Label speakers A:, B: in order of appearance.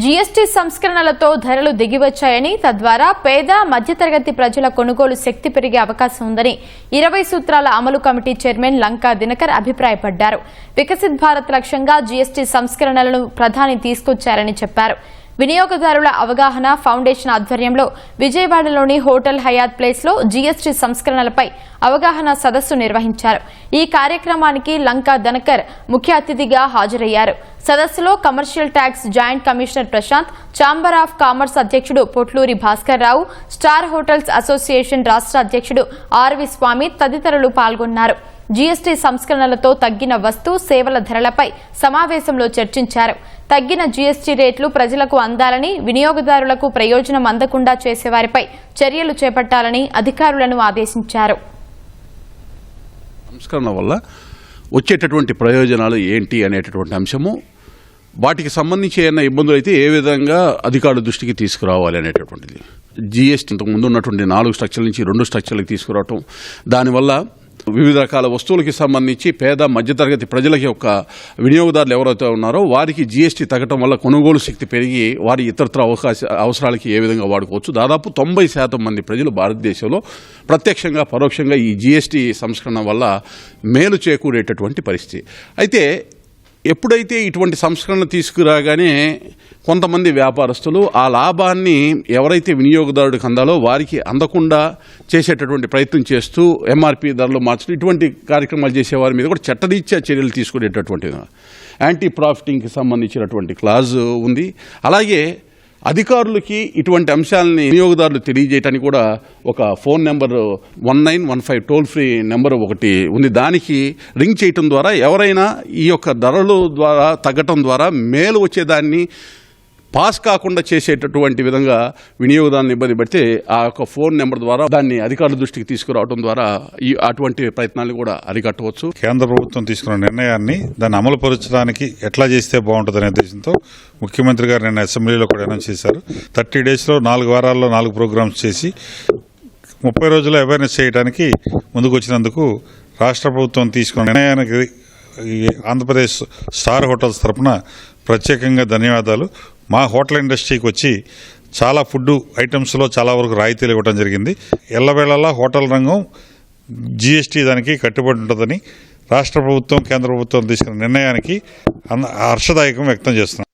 A: GST సంస్కరణలతో ధరలు దిగివచ్చాయని తద్వారా పేద మధ్యతరగతి ప్రజల కొనుగోలు శక్తి పెరిగే అవకాశం ఉందని 20 సూత్రాల అమలు కమిటీ చైర్మన్ లంకా దినకర్ అభిప్రాయపడ్డారు. వికసిత్ భారత్ లక్ష్యంగా జీఎస్టీ సంస్కరణలను ప్రధాని తీసుకొచ్చారని చెప్పారు. వినియోగదారుల అవగాహన ఫౌండేషన్ ఆధ్వర్యంలో విజయవాడలోని హోటల్ హయాత్ ప్లేస్ లో జీఎస్టీ సంస్కరణలపై అవగాహన సదస్సు నిర్వహించారు. ఈ కార్యక్రమానికి లంకా దినకర్ ముఖ్య అతిథిగా హాజరయ్యారు. సదస్సులో commercial tax joint commissioner Prashant, chamber of commerce అధ్యక్షుడు Potluri Bhaskar Rao, star hotels association రాష్ట్ర అధ్యక్షుడు ఆర్వి స్వామి తదితరులు పాల్గొన్నారు. జీఎస్టీ సంస్కరణలతో తగ్గిన వస్తు సేవల ధరలపై సమావేశంలో చర్చించారు. తగ్గిన జీఎస్టీ రేట్లు ప్రజలకు అందాలని, వినియోగదారులకు ప్రయోజనం అందకుండా చేసేవారిపై చర్యలు చేపట్టాలని అధికారులను ఆదేశించారు.
B: సంస్కరణ వల్ల వచ్చేటటువంటి ప్రయోజనాలు ఏంటి అనేటటువంటి అంశము, వాటికి సంబంధించి ఏమైనా ఇబ్బందులు అయితే ఏ విధంగా అధికారుల దృష్టికి తీసుకురావాలి అనేటటువంటిది. జీఎస్టీ ఇంతకుముందు ఉన్నటువంటి 4 స్ట్రక్చర్ల నుంచి 2 స్ట్రక్చర్లకు తీసుకురావటం, దానివల్ల వివిధ రకాల వస్తువులకి సంబంధించి పేద మధ్యతరగతి ప్రజలకి యొక్క వినియోగదారులు ఎవరైతే ఉన్నారో వారికి జీఎస్టీ తగ్గటం వల్ల కొనుగోలు శక్తి పెరిగి వారి ఇతరత్ర అవసరాలకి ఏ విధంగా వాడుకోవచ్చు. దాదాపు 90% మంది ప్రజలు భారతదేశంలో ప్రత్యక్షంగా పరోక్షంగా ఈ జీఎస్టీ సంస్కరణ వల్ల మేలు చేకూరేటటువంటి పరిస్థితి. అయితే ఎప్పుడైతే ఇటువంటి సంస్కరణ తీసుకురాగానే కొంతమంది వ్యాపారస్తులు ఆ లాభాన్ని ఎవరైతే వినియోగదారుడికి అందాలో వారికి అందకుండా చేసేటటువంటి ప్రయత్నం చేస్తూ ఎంఆర్పి ధరలు మార్చడం, ఇటువంటి కార్యక్రమాలు చేసేవారి మీద కూడా చట్టరీత్యా చర్యలు తీసుకునేటటువంటి యాంటీ ప్రాఫిటింగ్కి సంబంధించినటువంటి క్లాజ్ ఉంది. అలాగే అధికారులకి ఇటువంటి అంశాలని వినియోగదారులు తెలియజేయడానికి కూడా ఒక phone number 1915 toll free number ఒకటి ఉంది. దానికి రింగ్ చేయటం ద్వారా ఎవరైనా ఈ యొక్క ధరలు ద్వారా తగ్గటం ద్వారా మేలు వచ్చేదాన్ని పాస్ కాకుండా చేసేటటువంటి విధంగా వినియోగదారులను ఇబ్బంది పెడితే ఆ యొక్క ఫోన్ నెంబర్ ద్వారా దాన్ని అధికారుల దృష్టికి తీసుకురావడం ద్వారా అటువంటి ప్రయత్నాలు కూడా అరికట్టవచ్చు.
C: కేంద్ర ప్రభుత్వం తీసుకున్న నిర్ణయాన్ని దాన్ని అమలుపరచడానికి ఎట్లా చేస్తే బాగుంటుందనే ఉద్దేశంతో ముఖ్యమంత్రి గారు నిన్న అసెంబ్లీలో కూడా అనౌన్స్ చేశారు. 30 డేస్లో 4 వారాల్లో 4 ప్రోగ్రామ్స్ చేసి 30 రోజుల్లో అవేర్నెస్ చేయడానికి ముందుకు వచ్చినందుకు రాష్ట్ర ప్రభుత్వం తీసుకున్న నిర్ణయానికి ఆంధ్రప్రదేశ్ స్టార్ హోటల్స్ తరఫున ప్రత్యేకంగా ధన్యవాదాలు. మా హోటల్ ఇండస్ట్రీకి వచ్చి చాలా ఫుడ్ ఐటమ్స్లో చాలా వరకు రాయితీలు ఇవ్వడం జరిగింది. ఎల్లవేళలా హోటల్ రంగం జీఎస్టీ దానికి కట్టుబడి ఉంటుందని రాష్ట్ర ప్రభుత్వం కేంద్ర ప్రభుత్వం తీసుకున్న నిర్ణయానికి హర్షదాయకం వ్యక్తం చేస్తున్నాం.